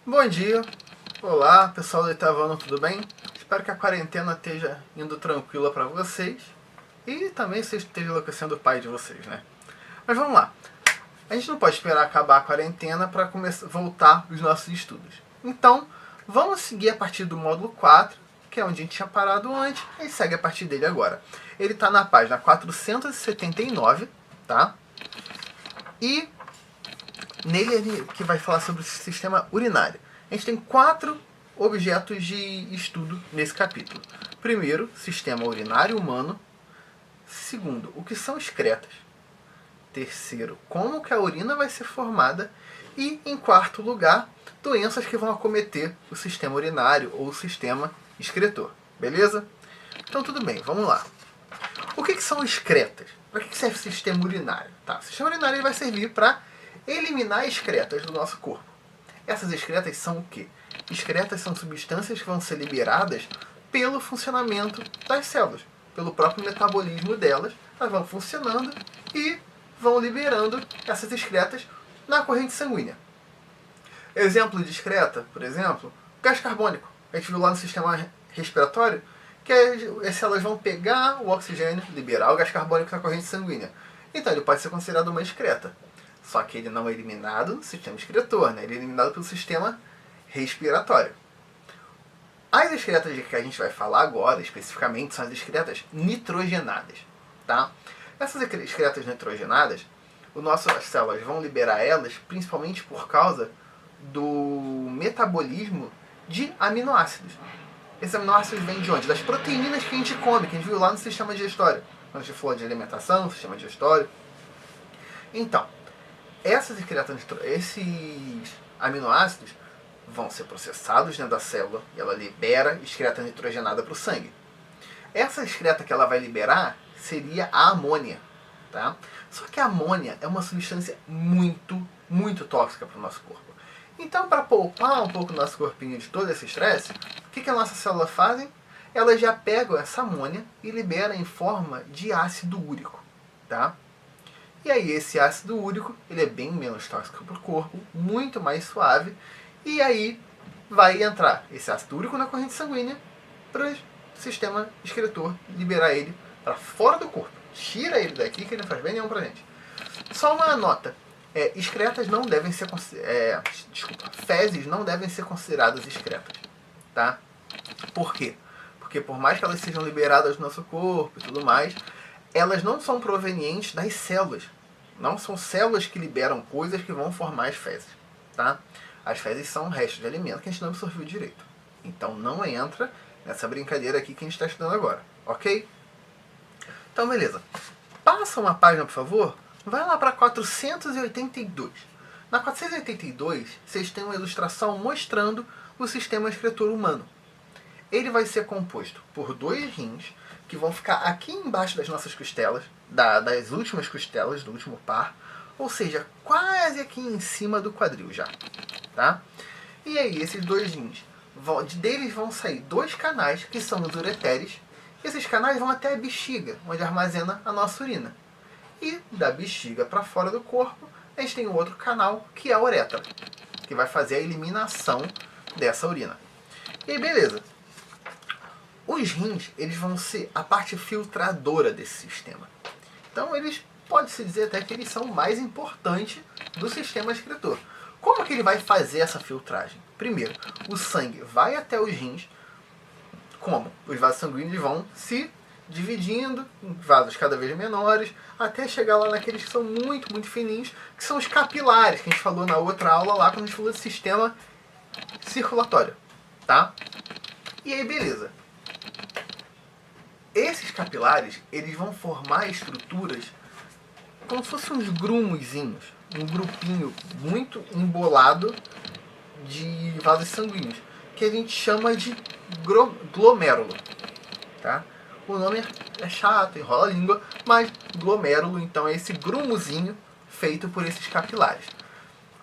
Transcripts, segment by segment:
Bom dia, olá pessoal do oitavo ano, tudo bem? Espero que a quarentena esteja indo tranquila para vocês e também vocês estejam enlouquecendo o pai de vocês, né? Mas vamos lá, a gente não pode esperar acabar a quarentena para voltar os nossos estudos. Então, vamos seguir a partir do módulo 4, que é onde a gente tinha parado antes, e segue a partir dele agora. Ele está na página 479, tá? E nele ele que vai falar sobre o sistema urinário. A gente tem 4 objetos de estudo nesse capítulo. Primeiro, sistema urinário humano. Segundo, o que são excretas. Terceiro, como que a urina vai ser formada. E, em quarto lugar, doenças que vão acometer o sistema urinário ou o sistema excretor. Beleza? Então, tudo bem, vamos lá. O que são excretas? Para que serve o sistema urinário? Tá, o sistema urinário vai servir para eliminar excretas do nosso corpo. Essas excretas são o quê? Excretas são substâncias que vão ser liberadas pelo funcionamento das células, pelo próprio metabolismo delas. Elas vão funcionando e vão liberando essas excretas na corrente sanguínea. Exemplo de excreta, por exemplo, gás carbônico. A gente viu lá no sistema respiratório que as células vão pegar o oxigênio, liberar o gás carbônico na corrente sanguínea. Então ele pode ser considerado uma excreta. Só que ele não é eliminado no sistema excretor, né? Ele é eliminado pelo sistema respiratório. As excretas que a gente vai falar agora, especificamente, são as excretas nitrogenadas. Tá? Essas excretas nitrogenadas, as células vão liberar elas principalmente por causa do metabolismo de aminoácidos. Esses aminoácidos vêm de onde? Das proteínas que a gente come, que a gente viu lá no sistema digestório. Quando a gente falou de alimentação, sistema digestório. Então, esses aminoácidos vão ser processados dentro da célula e ela libera excreta nitrogenada para o sangue. Essa excreta que ela vai liberar seria a amônia. Tá? Só que a amônia é uma substância muito, muito tóxica para o nosso corpo. Então, para poupar um pouco o nosso corpinho de todo esse estresse, o que as nossas células fazem? Elas já pegam essa amônia e liberam em forma de ácido úrico. Tá? E aí esse ácido úrico, ele é bem menos tóxico para o corpo, muito mais suave, e aí vai entrar esse ácido úrico na corrente sanguínea para o sistema excretor liberar ele para fora do corpo. Tira ele daqui que ele não faz bem nenhum para a gente. Só uma nota, excretas não devem ser fezes não devem ser consideradas excretas, tá? Por quê? Porque por mais que elas sejam liberadas do nosso corpo e tudo mais, elas não são provenientes das células. Não são células que liberam coisas que vão formar as fezes. Tá? As fezes são restos de alimento que a gente não absorveu direito. Então não entra nessa brincadeira aqui que a gente está estudando agora. Ok? Então beleza. Passa uma página, por favor. Vai lá para 482. Na 482, vocês têm uma ilustração mostrando o sistema excretor humano. Ele vai ser composto por 2 rins que vão ficar aqui embaixo das nossas costelas, das últimas costelas do último par, ou seja, quase aqui em cima do quadril já. Tá? E aí, esses 2 rins, deles vão sair 2 canais, que são os ureteres. Esses canais vão até a bexiga, onde armazena a nossa urina. E da bexiga para fora do corpo, a gente tem um outro canal, que é a uretra, que vai fazer a eliminação dessa urina. E aí, beleza. Os rins, eles vão ser a parte filtradora desse sistema. Então, pode-se dizer até que eles são o mais importante do sistema excretor. Como que ele vai fazer essa filtragem? Primeiro, o sangue vai até os rins. Como? Os vasos sanguíneos vão se dividindo em vasos cada vez menores, até chegar lá naqueles que são muito, muito fininhos, que são os capilares, que a gente falou na outra aula lá, quando a gente falou de sistema circulatório. Tá? E aí, beleza. Esses capilares, eles vão formar estruturas como se fossem uns grumuzinhos, um grupinho muito embolado de vasos sanguíneos, que a gente chama de glomérulo. Tá? O nome é chato, enrola a língua, mas glomérulo, então, é esse grumuzinho feito por esses capilares.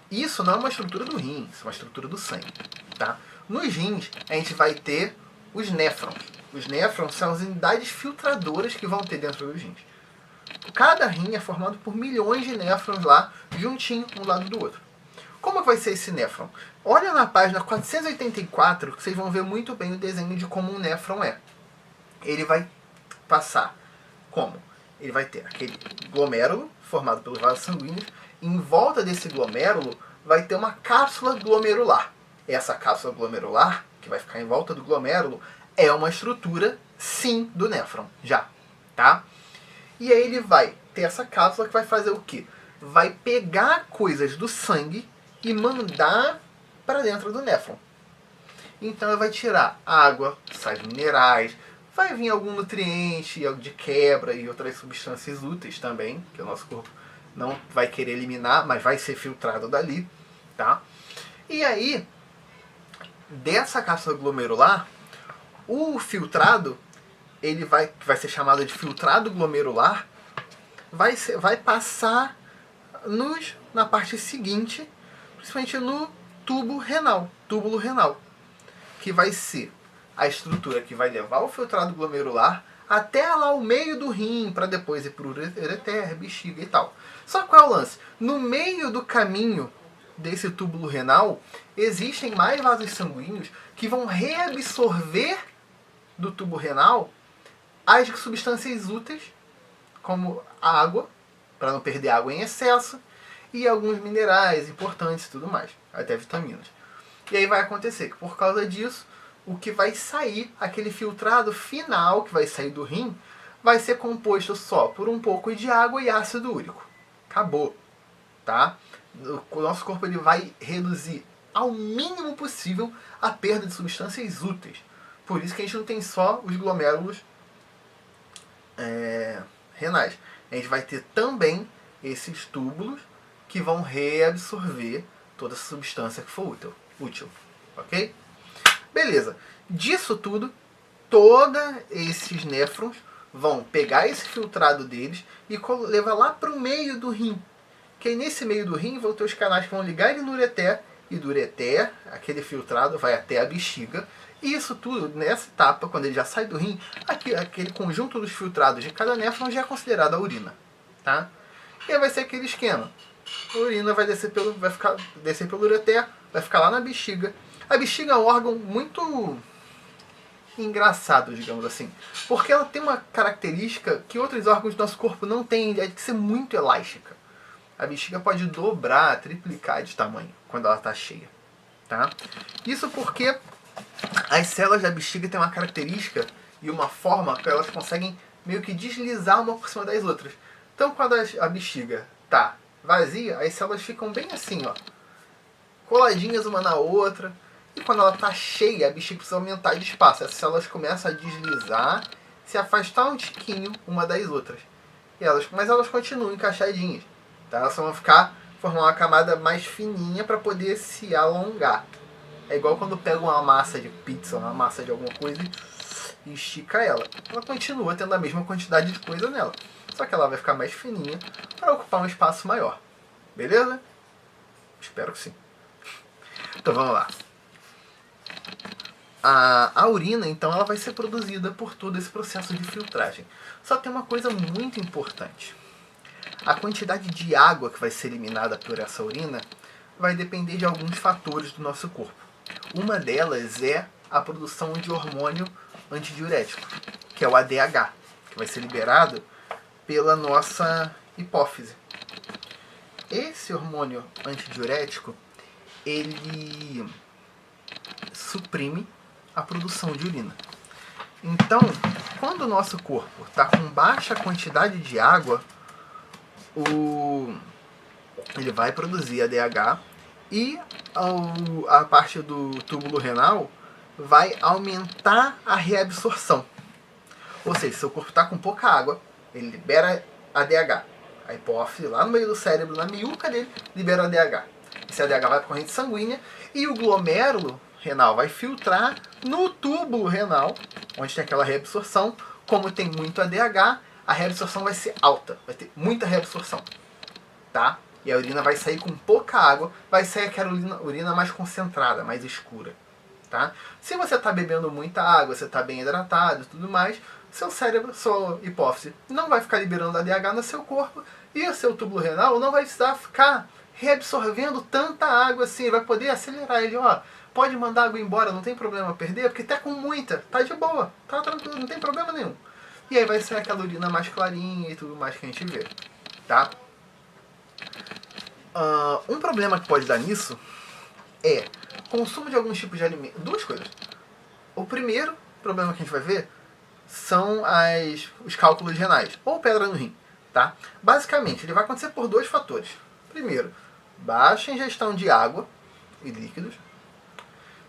Isso não é uma estrutura do rim, isso é uma estrutura do sangue. Tá? Nos rins, a gente vai ter os néfrons. Os néfrons são as unidades filtradoras que vão ter dentro dos rins. Cada rim é formado por milhões de néfrons lá, juntinho um lado do outro. Como vai ser esse néfron? Olha na página 484 que vocês vão ver muito bem o desenho de como um néfron é. Ele vai passar como? Ele vai ter aquele glomérulo formado pelos vasos sanguíneos. Em volta desse glomérulo vai ter uma cápsula glomerular. Essa cápsula glomerular, que vai ficar em volta do glomérulo, é uma estrutura, sim, do néfron, já, tá? E aí ele vai ter essa cápsula que vai fazer o quê? Vai pegar coisas do sangue e mandar para dentro do néfron. Então ele vai tirar água, sais minerais, vai vir algum nutriente de quebra e outras substâncias úteis também, que o nosso corpo não vai querer eliminar, mas vai ser filtrado dali, tá? E aí, dessa cápsula glomerular, o filtrado, ele vai ser chamado de filtrado glomerular, vai passar na parte seguinte, principalmente no túbulo renal, que vai ser a estrutura que vai levar o filtrado glomerular até lá o meio do rim, para depois ir para o ureter, bexiga e tal. Só qual é o lance? No meio do caminho desse túbulo renal, existem mais vasos sanguíneos que vão reabsorver do tubo renal as substâncias úteis, como a água, para não perder água em excesso, e alguns minerais importantes e tudo mais, até vitaminas. E aí vai acontecer que por causa disso, o que vai sair, aquele filtrado final que vai sair do rim, vai ser composto só por um pouco de água e ácido úrico. Acabou, tá? O nosso corpo ele vai reduzir ao mínimo possível a perda de substâncias úteis. Por isso que a gente não tem só os glomérulos renais. A gente vai ter também esses túbulos que vão reabsorver toda essa substância que for útil. Ok? Beleza. Disso tudo, todos esses néfrons vão pegar esse filtrado deles e levar lá para o meio do rim. Que aí nesse meio do rim vão ter os canais que vão ligar ele no ureter, e do ureter, aquele filtrado vai até a bexiga. E isso tudo, nessa etapa, quando ele já sai do rim, aquele conjunto dos filtrados de cada néfron já é considerado a urina. Tá? E aí vai ser aquele esquema. A urina vai descer pelo ureter, vai ficar lá na bexiga. A bexiga é um órgão muito engraçado, digamos assim, porque ela tem uma característica que outros órgãos do nosso corpo não têm, é de ser muito elástica. A bexiga pode dobrar, triplicar de tamanho quando ela está cheia, tá? Isso porque as células da bexiga têm uma característica e uma forma que elas conseguem meio que deslizar uma por cima das outras. Então, quando a bexiga está vazia, as células ficam bem assim, ó, coladinhas uma na outra. E quando ela está cheia, a bexiga precisa aumentar de espaço. As células começam a deslizar, se afastar um tiquinho uma das outras. Mas elas continuam encaixadinhas. Tá? Elas só vão formar uma camada mais fininha para poder se alongar. É igual quando pega uma massa de pizza, uma massa de alguma coisa e estica ela. Ela continua tendo a mesma quantidade de coisa nela. Só que ela vai ficar mais fininha para ocupar um espaço maior. Beleza? Espero que sim. Então vamos lá. A urina, então, ela vai ser produzida por todo esse processo de filtragem. Só tem uma coisa muito importante. A quantidade de água que vai ser eliminada por essa urina vai depender de alguns fatores do nosso corpo. Uma delas é a produção de hormônio antidiurético, que é o ADH, que vai ser liberado pela nossa hipófise. Esse hormônio antidiurético, ele suprime a produção de urina. Então, quando o nosso corpo está com baixa quantidade de água, ele vai produzir ADH e a parte do túbulo renal vai aumentar a reabsorção. Ou seja, seu corpo está com pouca água, ele libera ADH. A hipófise, lá no meio do cérebro, na meiuca dele, libera ADH. Esse ADH vai para a corrente sanguínea e o glomérulo renal vai filtrar no túbulo renal, onde tem aquela reabsorção. Como tem muito ADH, a reabsorção vai ser alta, vai ter muita reabsorção, tá? E a urina vai sair com pouca água, vai sair aquela urina mais concentrada, mais escura, tá? Se você está bebendo muita água, você está bem hidratado e tudo mais, seu cérebro, sua hipófise, não vai ficar liberando ADH no seu corpo e o seu túbulo renal não vai precisar ficar reabsorvendo tanta água assim, vai poder acelerar ele, ó. Pode mandar água embora, não tem problema perder, porque tá com muita, tá de boa, tá tranquilo, não tem problema nenhum. E aí vai ser aquela urina mais clarinha e tudo mais que a gente vê, tá? Um problema que pode dar nisso é consumo de alguns tipos de alimentos. Duas coisas. O primeiro problema que a gente vai ver são os cálculos renais, ou pedra no rim, tá? Basicamente, ele vai acontecer por dois fatores. Primeiro, baixa ingestão de água e líquidos.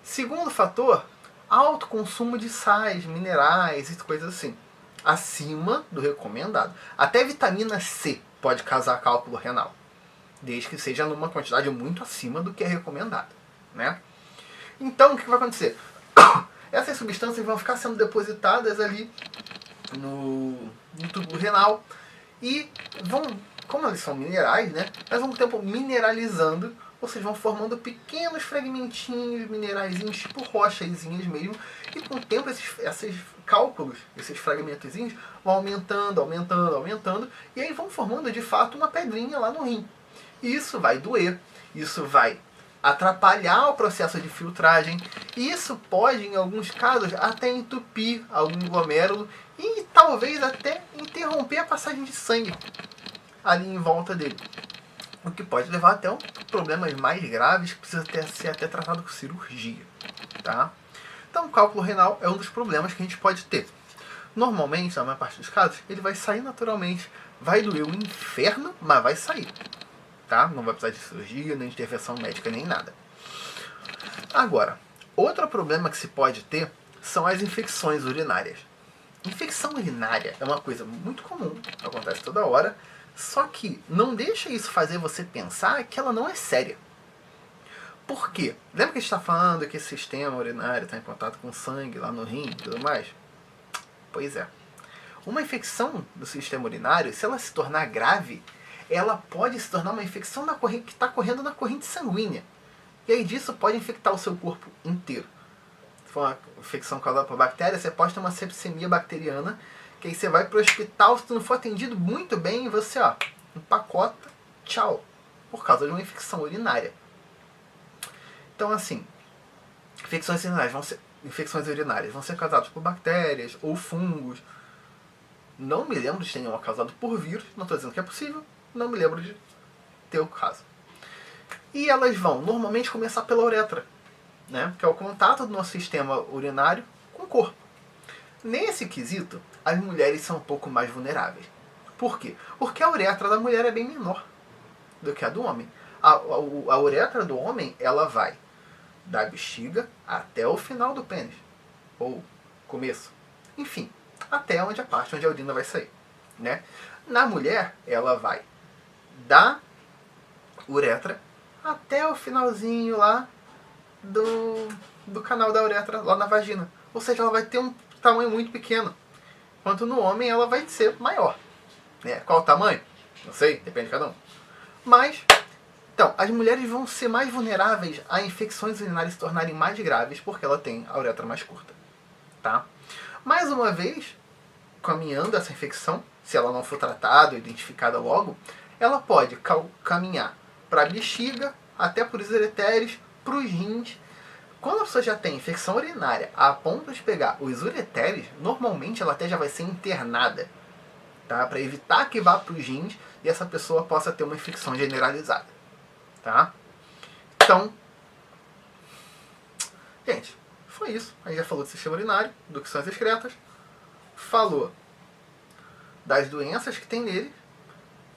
Segundo fator, alto consumo de sais, minerais e coisas assim, acima do recomendado. Até vitamina C pode causar cálculo renal, desde que seja numa quantidade muito acima do que é recomendado, né? Então, o que vai acontecer? Essas substâncias vão ficar sendo depositadas ali no tubo renal e vão, como elas são minerais, né? Elas vão tempo mineralizando, ou seja, vão formando pequenos fragmentinhos mineraizinhos, tipo rochazinhas mesmo, e com o tempo esses cálculos, esses fragmentozinhos vão aumentando, aumentando, aumentando, e aí vão formando de fato uma pedrinha lá no rim. Isso vai doer, isso vai atrapalhar o processo de filtragem. Isso pode, em alguns casos, até entupir algum glomérulo e talvez até interromper a passagem de sangue ali em volta dele. O que pode levar até problemas mais graves que precisa ser até tratado com cirurgia. Tá? Então, o cálculo renal é um dos problemas que a gente pode ter. Normalmente, na maior parte dos casos, ele vai sair naturalmente. Vai doer o inferno, mas vai sair. Tá? Não vai precisar de cirurgia, nem de intervenção médica, nem nada. Agora, outro problema que se pode ter são as infecções urinárias. Infecção urinária é uma coisa muito comum, acontece toda hora, só que não deixa isso fazer você pensar que ela não é séria. Por quê? Lembra que a gente está falando que esse sistema urinário está em contato com o sangue lá no rim e tudo mais? Pois é. Uma infecção do sistema urinário, se ela se tornar grave, ela pode se tornar uma infecção que está correndo na corrente sanguínea. E aí disso pode infectar o seu corpo inteiro. Se for uma infecção causada por bactéria, você pode ter uma sepsemia bacteriana, que aí você vai para o hospital, se tu não for atendido muito bem, você empacota, tchau, por causa de uma infecção urinária. Então assim, infecções urinárias vão ser causadas por bactérias ou fungos. Não me lembro de ter nenhuma causada por vírus, não estou dizendo que é possível, não me lembro de ter o caso. E elas vão normalmente começar pela uretra, né? Que é o contato do nosso sistema urinário com o corpo. Nesse quesito, as mulheres são um pouco mais vulneráveis. Por quê? Porque a uretra da mulher é bem menor do que a do homem. A uretra do homem, ela vai da bexiga até o final do pênis, ou começo. Enfim, até a parte onde a urina vai sair, né? Na mulher, ela vai da uretra até o finalzinho lá do canal da uretra, lá na vagina. Ou seja, ela vai ter um tamanho muito pequeno. Enquanto no homem ela vai ser maior. Né? Qual o tamanho? Não sei, depende de cada um. Mas, então, as mulheres vão ser mais vulneráveis a infecções urinárias se tornarem mais graves porque ela tem a uretra mais curta. Tá? Mais uma vez, caminhando essa infecção, se ela não for tratada ou identificada logo, ela pode caminhar para a bexiga, até por os ureteres, para os rins. Quando a pessoa já tem infecção urinária a ponto de pegar os ureteres, normalmente ela até já vai ser internada, tá? Para evitar que vá para os rins e essa pessoa possa ter uma infecção generalizada. Tá? Então, gente, foi isso. A gente já falou do sistema urinário, do que são as excretas, falou das doenças que tem nele,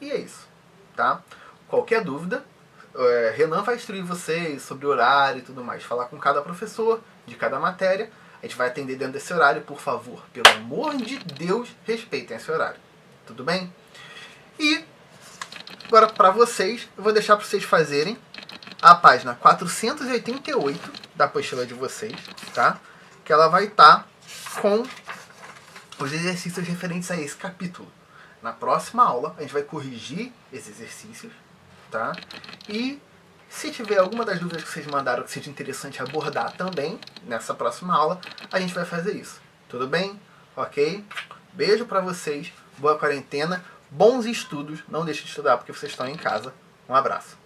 e é isso. Tá? Qualquer dúvida, Renan vai instruir vocês sobre o horário e tudo mais, falar com cada professor de cada matéria. A gente vai atender dentro desse horário, por favor. Pelo amor de Deus, respeitem esse horário. Tudo bem? E agora para vocês, eu vou deixar para vocês fazerem a página 488 da apostila de vocês, tá? Que ela vai estar com os exercícios referentes a esse capítulo. Na próxima aula, a gente vai corrigir esses exercícios, tá? E se tiver alguma das dúvidas que vocês mandaram que seja interessante abordar também nessa próxima aula, a gente vai fazer isso. Tudo bem? Ok? Beijo pra vocês, boa quarentena, bons estudos, não deixe de estudar porque vocês estão em casa. Um abraço.